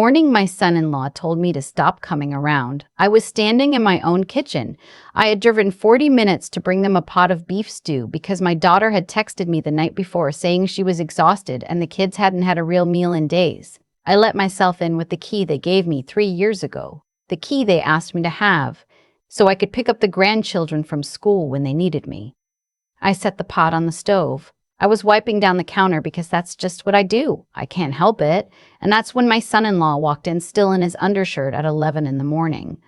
Morning, my son-in-law told me to stop coming around. I was standing in my own kitchen. I had driven 40 minutes to bring them a pot of beef stew because my daughter had texted me the night before saying she was exhausted and the kids hadn't had a real meal in days. I let myself in with the key they gave me 3 years ago, the key they asked me to have, so I could pick up the grandchildren from school when they needed me. I set the pot on the stove. I was wiping down the counter because that's just what I do. I can't help it. And that's when my son-in-law walked in still in his undershirt at 11 in the morning.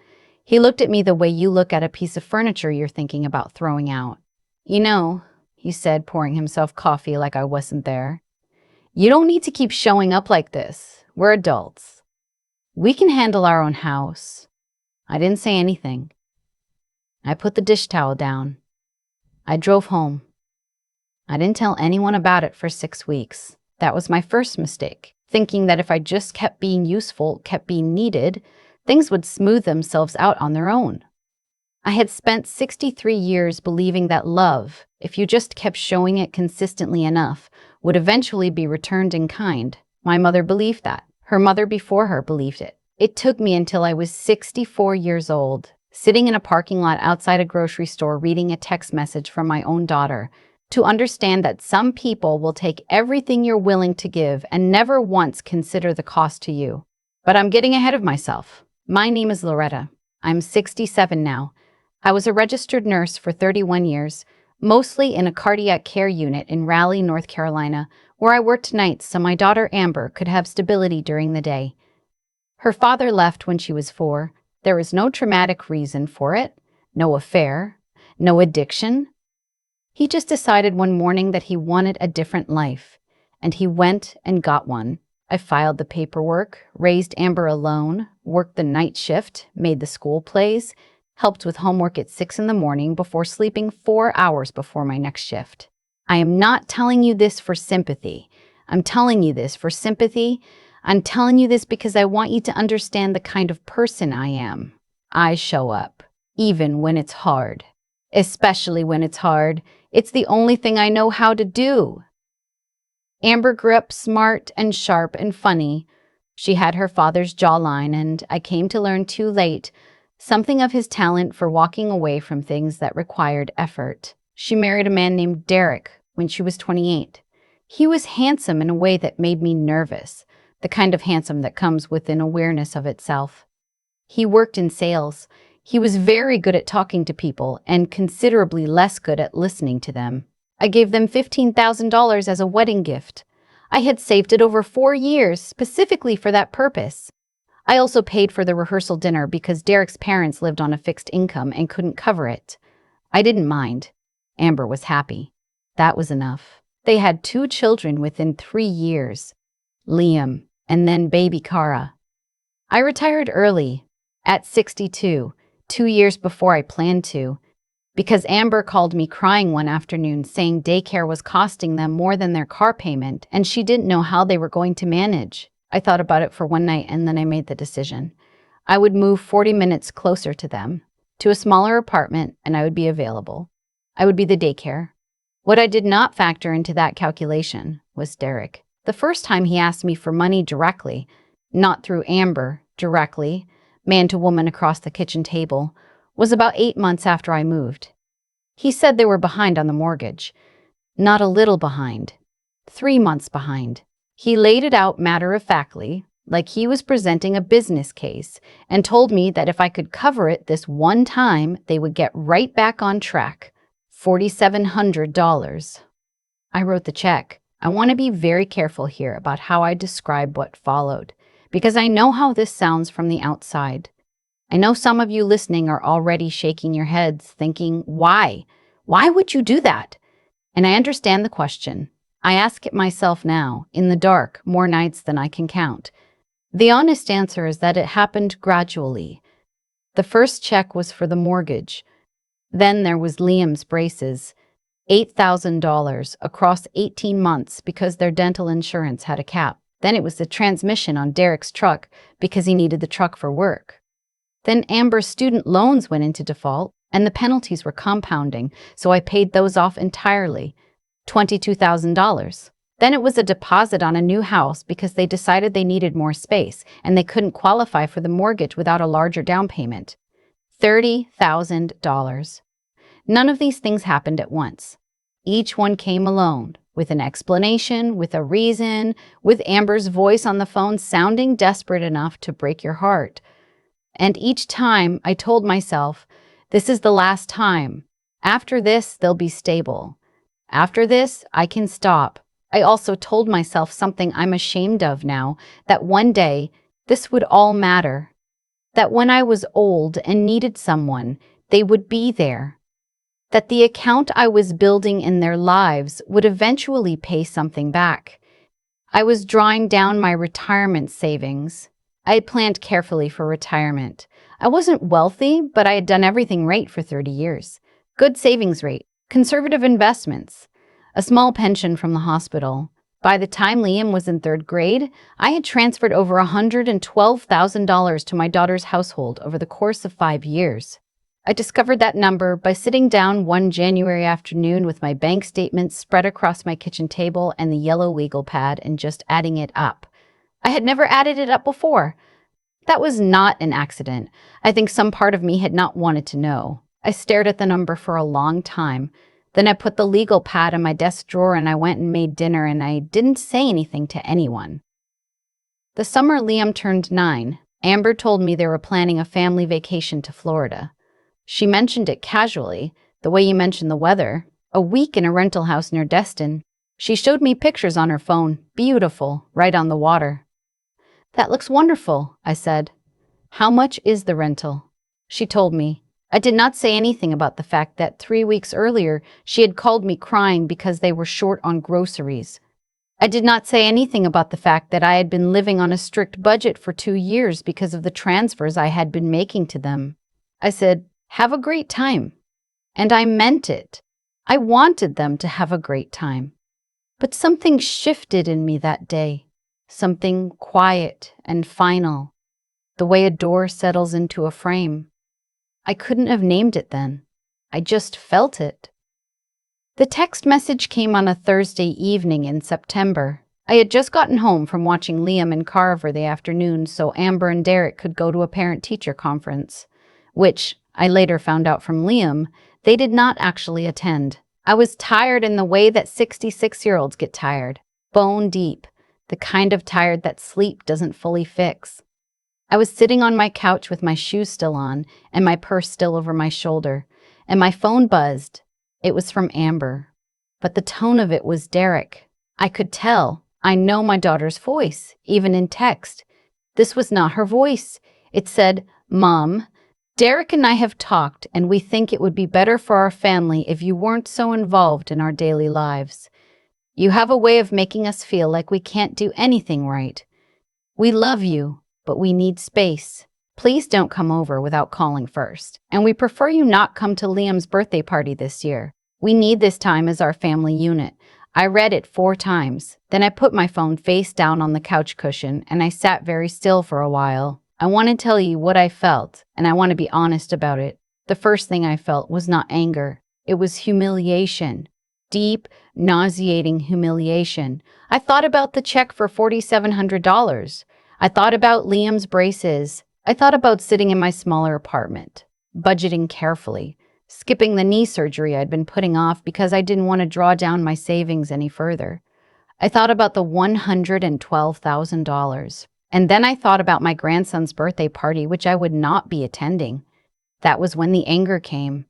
He looked at me the way you look at a piece of furniture you're thinking about throwing out. "You know," he said, pouring himself coffee like I wasn't there, "you don't need to keep showing up like this. We're adults. We can handle our own house." I didn't say anything. I put the dish towel down. I drove home. I didn't tell anyone about it for 6 weeks. That was my first mistake, thinking that if I just kept being useful, kept being needed, things would smooth themselves out on their own. I had spent 63 years believing that love, if you just kept showing it consistently enough, would eventually be returned in kind. My mother believed that. Her mother before her believed it. It took me until I was 64 years old, sitting in a parking lot outside a grocery store reading a text message from my own daughter, to understand that some people will take everything you're willing to give and never once consider the cost to you. But I'm getting ahead of myself. My name is Loretta. I'm 67 now. I was a registered nurse for 31 years, mostly in a cardiac care unit in Raleigh, North Carolina, where I worked nights so my daughter Amber could have stability during the day. Her father left when she was 4. There was no traumatic reason for it, no affair, no addiction. He just decided one morning that he wanted a different life, and he went and got one. I filed the paperwork, raised Amber alone, worked the night shift, made the school plays, helped with homework at 6 in the morning before sleeping 4 hours before my next shift. I am not telling you this for sympathy. I'm telling you this for sympathy. I'm telling you this because I want you to understand the kind of person I am. I show up, even when it's hard. Especially when it's hard. It's the only thing I know how to do. Amber grew up smart and sharp and funny. She had her father's jawline, and I came to learn too late something of his talent for walking away from things that required effort. She married a man named Derek when she was 28. He was handsome in a way that made me nervous, the kind of handsome that comes with an awareness of itself. He worked in sales. He was very good at talking to people and considerably less good at listening to them. I gave them $15,000 as a wedding gift. I had saved it over 4 years specifically for that purpose. I also paid for the rehearsal dinner because Derek's parents lived on a fixed income and couldn't cover it. I didn't mind. Amber was happy. That was enough. They had 2 children within 3 years, Liam and then baby Cara. I retired early, at 62. 2 years before I planned to, because Amber called me crying one afternoon saying daycare was costing them more than their car payment and she didn't know how they were going to manage. I thought about it for one night and then I made the decision. I would move 40 minutes closer to them, to a smaller apartment, and I would be available. I would be the daycare. What I did not factor into that calculation was Derek. The first time he asked me for money directly, not through Amber, directly, man to woman across the kitchen table, was about 8 months after I moved. He said they were behind on the mortgage. Not a little behind. 3 months behind. He laid it out matter-of-factly, like he was presenting a business case, and told me that if I could cover it this one time, they would get right back on track. $4,700. I wrote the check. I want to be very careful here about how I describe what followed, because I know how this sounds from the outside. I know some of you listening are already shaking your heads, thinking, why? Why would you do that? And I understand the question. I ask it myself now, in the dark, more nights than I can count. The honest answer is that it happened gradually. The first check was for the mortgage. Then there was Liam's braces, $8,000 across 18 months because their dental insurance had a cap. Then it was the transmission on Derek's truck because he needed the truck for work. Then Amber's student loans went into default, and the penalties were compounding, so I paid those off entirely. $22,000. Then it was a deposit on a new house because they decided they needed more space and they couldn't qualify for the mortgage without a larger down payment. $30,000. None of these things happened at once. Each one came alone, with an explanation, with a reason, with Amber's voice on the phone sounding desperate enough to break your heart. And each time I told myself, this is the last time. After this, they'll be stable. After this, I can stop. I also told myself something I'm ashamed of now, that one day, this would all matter. That when I was old and needed someone, they would be there. That the account I was building in their lives would eventually pay something back. I was drawing down my retirement savings. I had planned carefully for retirement. I wasn't wealthy, but I had done everything right for 30 years. Good savings rate, conservative investments, a small pension from the hospital. By the time Liam was in 3rd grade, I had transferred over $112,000 to my daughter's household over the course of 5 years. I discovered that number by sitting down one January afternoon with my bank statements spread across my kitchen table and the yellow legal pad and just adding it up. I had never added it up before. That was not an accident. I think some part of me had not wanted to know. I stared at the number for a long time. Then I put the legal pad in my desk drawer and I went and made dinner and I didn't say anything to anyone. The summer Liam turned 9, Amber told me they were planning a family vacation to Florida. She mentioned it casually, the way you mentioned the weather, a week in a rental house near Destin. She showed me pictures on her phone, beautiful, right on the water. That looks wonderful, I said. How much is the rental? She told me. I did not say anything about the fact that 3 weeks earlier she had called me crying because they were short on groceries. I did not say anything about the fact that I had been living on a strict budget for 2 years because of the transfers I had been making to them. I said, have a great time. And I meant it. I wanted them to have a great time. But something shifted in me that day. Something quiet and final. The way a door settles into a frame. I couldn't have named it then. I just felt it. The text message came on a Thursday evening in September. I had just gotten home from watching Liam and Carver the afternoon so Amber and Derek could go to a parent-teacher conference, which, I later found out from Liam, they did not actually attend. I was tired in the way that 66-year-olds get tired, bone deep, the kind of tired that sleep doesn't fully fix. I was sitting on my couch with my shoes still on and my purse still over my shoulder, and my phone buzzed. It was from Amber, but the tone of it was Derek. I could tell. I know my daughter's voice, even in text. This was not her voice. It said, Mom, Derek and I have talked, and we think it would be better for our family if you weren't so involved in our daily lives. You have a way of making us feel like we can't do anything right. We love you, but we need space. Please don't come over without calling first. And we prefer you not come to Liam's birthday party this year. We need this time as our family unit. I read it 4 times. Then I put my phone face down on the couch cushion and I sat very still for a while. I want to tell you what I felt, and I want to be honest about it. The first thing I felt was not anger. It was humiliation. Deep, nauseating humiliation. I thought about the check for $4,700. I thought about Liam's braces. I thought about sitting in my smaller apartment, budgeting carefully, skipping the knee surgery I'd been putting off because I didn't want to draw down my savings any further. I thought about the $112,000. And then I thought about my grandson's birthday party, which I would not be attending. That was when the anger came.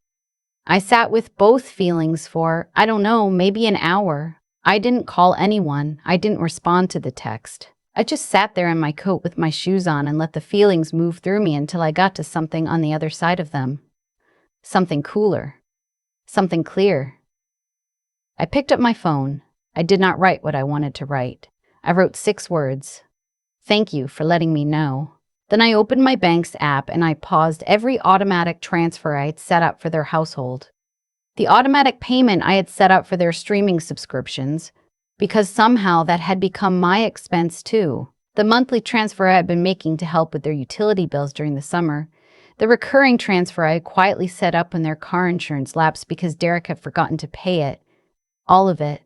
I sat with both feelings for, I don't know, maybe an hour. I didn't call anyone. I didn't respond to the text. I just sat there in my coat with my shoes on and let the feelings move through me until I got to something on the other side of them. Something cooler. Something clear. I picked up my phone. I did not write what I wanted to write. I wrote 6 words. Thank you for letting me know. Then I opened my bank's app and I paused every automatic transfer I had set up for their household. The automatic payment I had set up for their streaming subscriptions, because somehow that had become my expense too. The monthly transfer I had been making to help with their utility bills during the summer. The recurring transfer I had quietly set up when their car insurance lapsed because Derek had forgotten to pay it. All of it.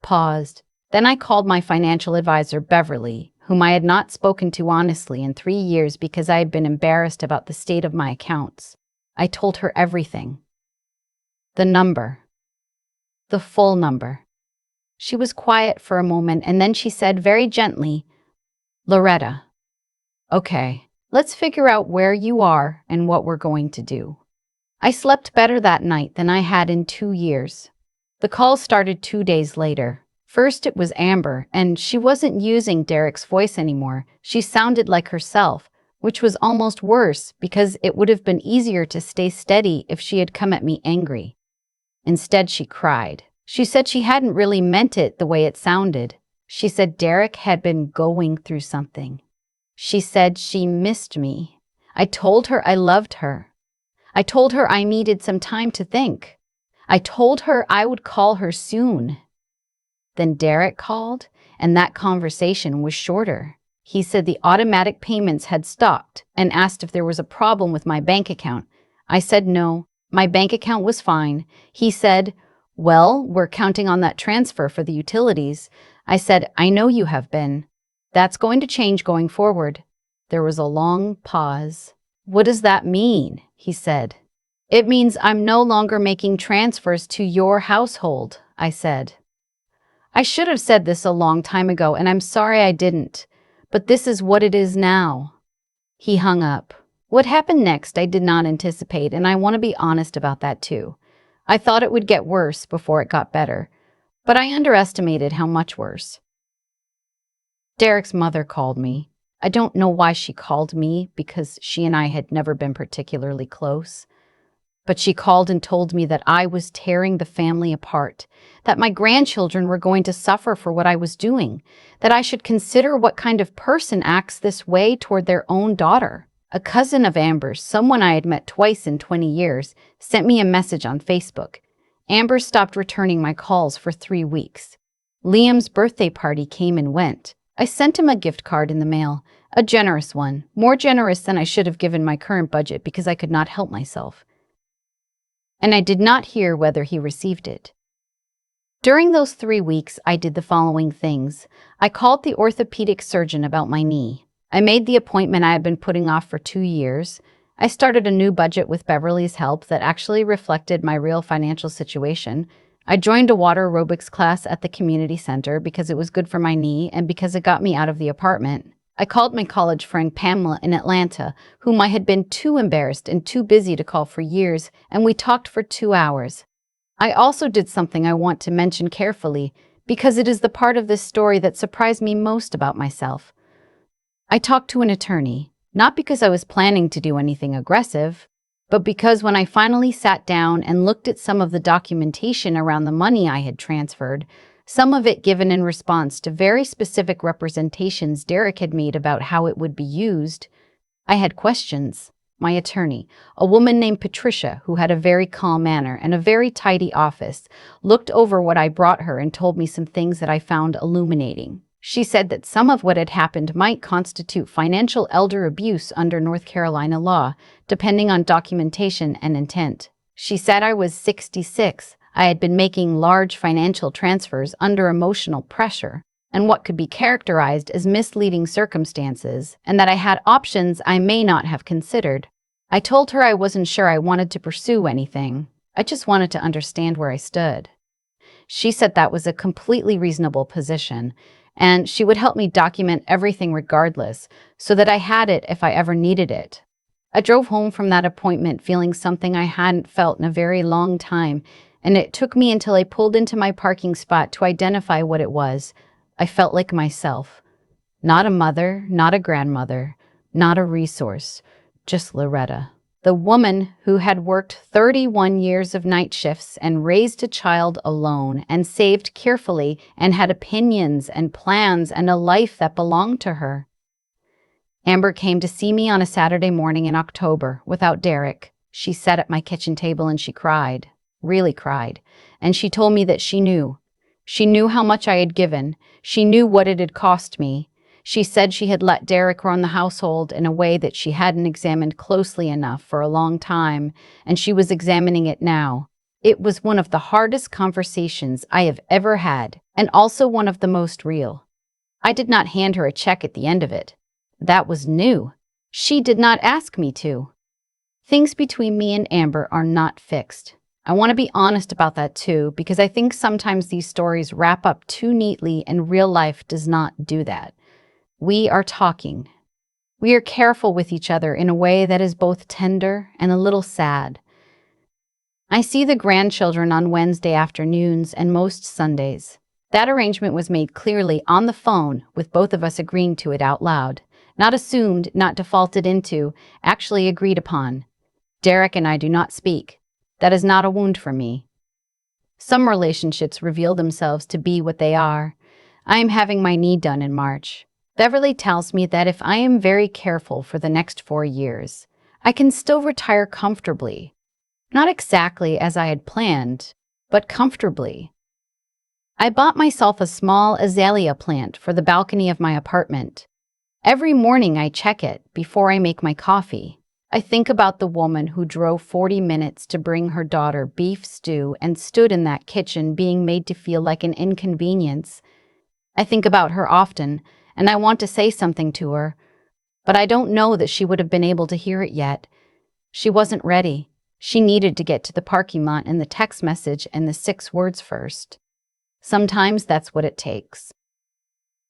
Paused. Then I called my financial advisor, Beverly, whom I had not spoken to honestly in 3 years because I had been embarrassed about the state of my accounts. I told her everything. The number. The full number. She was quiet for a moment and then she said very gently, "Loretta, okay, let's figure out where you are and what we're going to do." I slept better that night than I had in 2 years. The call started 2 days later. First it was Amber, and she wasn't using Derek's voice anymore. She sounded like herself, which was almost worse because it would have been easier to stay steady if she had come at me angry. Instead, she cried. She said she hadn't really meant it the way it sounded. She said Derek had been going through something. She said she missed me. I told her I loved her. I told her I needed some time to think. I told her I would call her soon. Then Derek called, and that conversation was shorter. He said the automatic payments had stopped and asked if there was a problem with my bank account. I said no, my bank account was fine. He said, "Well, we're counting on that transfer for the utilities." I said, "I know you have been. That's going to change going forward." There was a long pause. "What does that mean?" he said. "It means I'm no longer making transfers to your household," I said. "I should have said this a long time ago, and I'm sorry I didn't, but this is what it is now." He hung up. What happened next I did not anticipate, and I want to be honest about that too. I thought it would get worse before it got better, but I underestimated how much worse. Derek's mother called me. I don't know why she called me, because she and I had never been particularly close. But she called and told me that I was tearing the family apart, that my grandchildren were going to suffer for what I was doing, that I should consider what kind of person acts this way toward their own daughter. A cousin of Amber's, someone I had met twice in 20 years, sent me a message on Facebook. Amber stopped returning my calls for 3 weeks. Liam's birthday party came and went. I sent him a gift card in the mail, a generous one, more generous than I should have given my current budget because I could not help myself. And I did not hear whether he received it. During those 3 weeks, I did the following things. I called the orthopedic surgeon about my knee. I made the appointment I had been putting off for 2 years. I started a new budget with Beverly's help that actually reflected my real financial situation. I joined a water aerobics class at the community center because it was good for my knee and because it got me out of the apartment. I called my college friend Pamela in Atlanta, whom I had been too embarrassed and too busy to call for years, and we talked for 2 hours. I also did something I want to mention carefully, because it is the part of this story that surprised me most about myself. I talked to an attorney, not because I was planning to do anything aggressive, but because when I finally sat down and looked at some of the documentation around the money I had transferred, some of it given in response to very specific representations Derek had made about how it would be used, I had questions. My attorney, a woman named Patricia, who had a very calm manner and a very tidy office, looked over what I brought her and told me some things that I found illuminating. She said that some of what had happened might constitute financial elder abuse under North Carolina law, depending on documentation and intent. She said I was 66. I had been making large financial transfers under emotional pressure and what could be characterized as misleading circumstances, and that I had options I may not have considered. I told her I wasn't sure I wanted to pursue anything. I just wanted to understand where I stood. She said that was a completely reasonable position, and she would help me document everything regardless, so that I had it if I ever needed it. I drove home from that appointment feeling something I hadn't felt in a very long time, and it took me until I pulled into my parking spot to identify what it was. I felt like myself. Not a mother, not a grandmother, not a resource, just Loretta. The woman who had worked 31 years of night shifts and raised a child alone and saved carefully and had opinions and plans and a life that belonged to her. Amber came to see me on a Saturday morning in October without Derek. She sat at my kitchen table and she cried, really cried, and she told me that she knew. She knew how much I had given. She knew what it had cost me. She said she had let Derek run the household in a way that she hadn't examined closely enough for a long time, and she was examining it now. It was one of the hardest conversations I have ever had, and also one of the most real. I did not hand her a check at the end of it. That was new. She did not ask me to. Things between me and Amber are not fixed. I want to be honest about that too, because I think sometimes these stories wrap up too neatly and real life does not do that. We are talking. We are careful with each other in a way that is both tender and a little sad. I see the grandchildren on Wednesday afternoons and most Sundays. That arrangement was made clearly on the phone, with both of us agreeing to it out loud. Not assumed, not defaulted into, actually agreed upon. Derek and I do not speak. That is not a wound for me. Some relationships reveal themselves to be what they are. I am having my knee done in March. Beverly tells me that if I am very careful for the next 4 years, I can still retire comfortably. Not exactly as I had planned, but comfortably. I bought myself a small azalea plant for the balcony of my apartment. Every morning I check it before I make my coffee. I think about the woman who drove 40 minutes to bring her daughter beef stew and stood in that kitchen being made to feel like an inconvenience. I think about her often, and I want to say something to her, but I don't know that she would have been able to hear it yet. She wasn't ready. She needed to get to the parking lot and the text message and the 6 words first. Sometimes that's what it takes.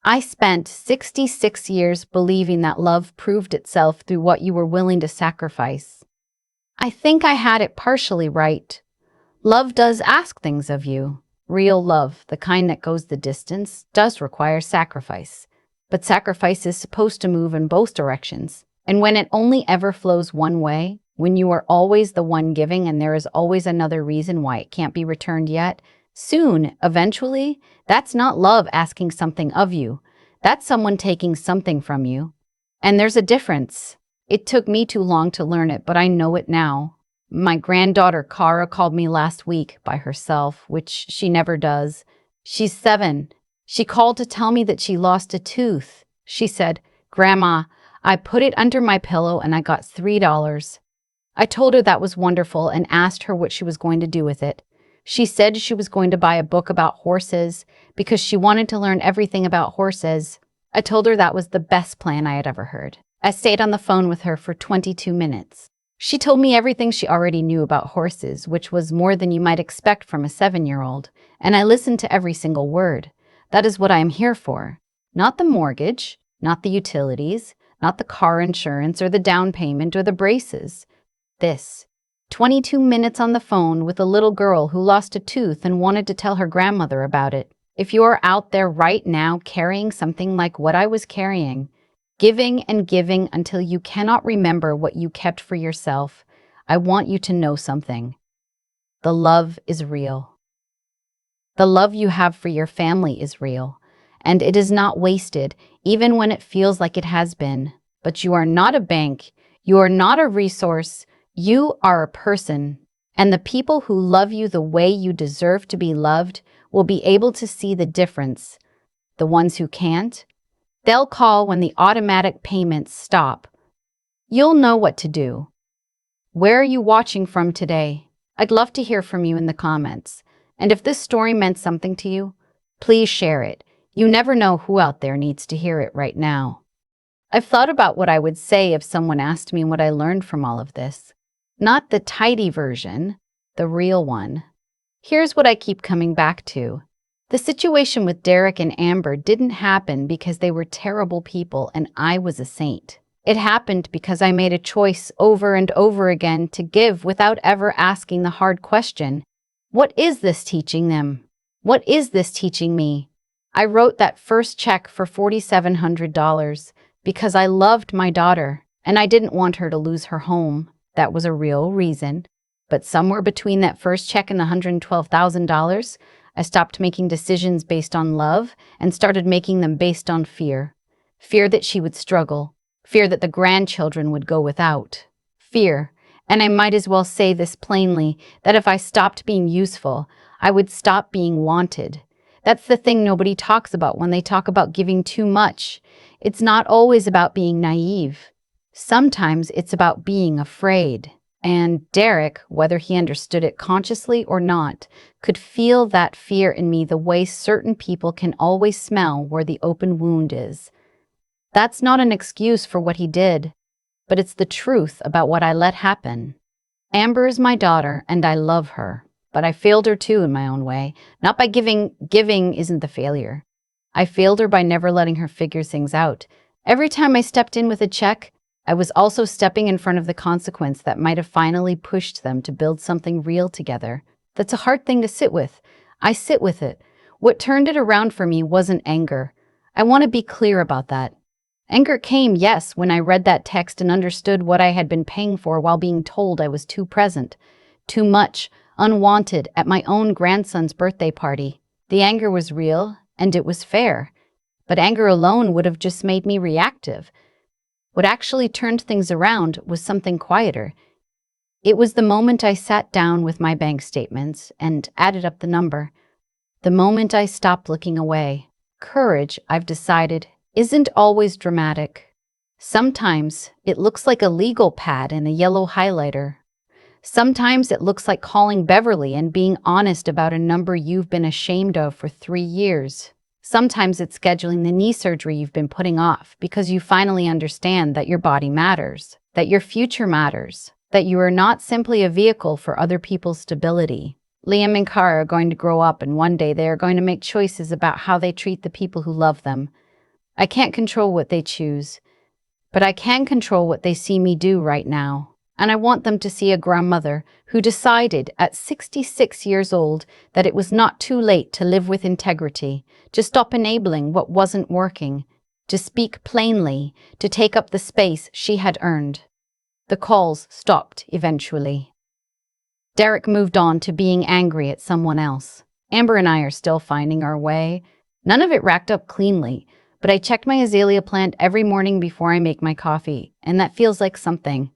I spent 66 years believing that love proved itself through what you were willing to sacrifice. I think I had it partially right. Love does ask things of you. Real love, the kind that goes the distance, does require sacrifice. But sacrifice is supposed to move in both directions. And when it only ever flows one way, when you are always the one giving and there is always another reason why it can't be returned yet, soon, eventually, that's not love asking something of you. That's someone taking something from you. And there's a difference. It took me too long to learn it, but I know it now. My granddaughter Cara called me last week by herself, which she never does. She's 7. She called to tell me that she lost a tooth. She said, "Grandma, I put it under my pillow and I got $3. I told her that was wonderful and asked her what she was going to do with it. She said she was going to buy a book about horses because she wanted to learn everything about horses. I told her that was the best plan I had ever heard. I stayed on the phone with her for 22 minutes. She told me everything she already knew about horses, which was more than you might expect from a 7-year-old, and I listened to every single word. That is what I am here for. Not the mortgage, not the utilities, not the car insurance or the down payment or the braces. This. 22 minutes on the phone with a little girl who lost a tooth and wanted to tell her grandmother about it. If you are out there right now carrying something like what I was carrying, giving and giving until you cannot remember what you kept for yourself, I want you to know something. The love is real. The love you have for your family is real, and it is not wasted, even when it feels like it has been. But you are not a bank. You are not a resource. You are a person, and the people who love you the way you deserve to be loved will be able to see the difference. The ones who can't, they'll call when the automatic payments stop. You'll know what to do. Where are you watching from today? I'd love to hear from you in the comments. And if this story meant something to you, please share it. You never know who out there needs to hear it right now. I've thought about what I would say if someone asked me what I learned from all of this. Not the tidy version, the real one. Here's what I keep coming back to. The situation with Derek and Amber didn't happen because they were terrible people and I was a saint. It happened because I made a choice over and over again to give without ever asking the hard question. What is this teaching them? What is this teaching me? I wrote that first check for $4,700 because I loved my daughter and I didn't want her to lose her home. That was a real reason. But somewhere between that first check and the $112,000, I stopped making decisions based on love and started making them based on fear. Fear that she would struggle. Fear that the grandchildren would go without. Fear, and I might as well say this plainly, that if I stopped being useful, I would stop being wanted. That's the thing nobody talks about when they talk about giving too much. It's not always about being naive. Sometimes it's about being afraid. And Derek, whether he understood it consciously or not, could feel that fear in me the way certain people can always smell where the open wound is. That's not an excuse for what he did, but it's the truth about what I let happen. Amber is my daughter, and I love her, but I failed her too in my own way. Not by giving. Giving isn't the failure. I failed her by never letting her figure things out. Every time I stepped in with a check, I was also stepping in front of the consequence that might have finally pushed them to build something real together. That's a hard thing to sit with. I sit with it. What turned it around for me wasn't anger. I want to be clear about that. Anger came, yes, when I read that text and understood what I had been paying for while being told I was too present, too much, unwanted at my own grandson's birthday party. The anger was real, and it was fair. But anger alone would have just made me reactive. What actually turned things around was something quieter. It was the moment I sat down with my bank statements and added up the number. The moment I stopped looking away. Courage, I've decided, isn't always dramatic. Sometimes it looks like a legal pad and a yellow highlighter. Sometimes it looks like calling Beverly and being honest about a number you've been ashamed of for 3 years. Sometimes it's scheduling the knee surgery you've been putting off because you finally understand that your body matters, that your future matters, that you are not simply a vehicle for other people's stability. Liam and Cara are going to grow up, and one day they are going to make choices about how they treat the people who love them. I can't control what they choose, but I can control what they see me do right now. And I want them to see a grandmother who decided at 66 years old that it was not too late to live with integrity, to stop enabling what wasn't working, to speak plainly, to take up the space she had earned. The calls stopped eventually. Derek moved on to being angry at someone else. Amber and I are still finding our way. None of it racked up cleanly, but I checked my azalea plant every morning before I make my coffee, and that feels like something.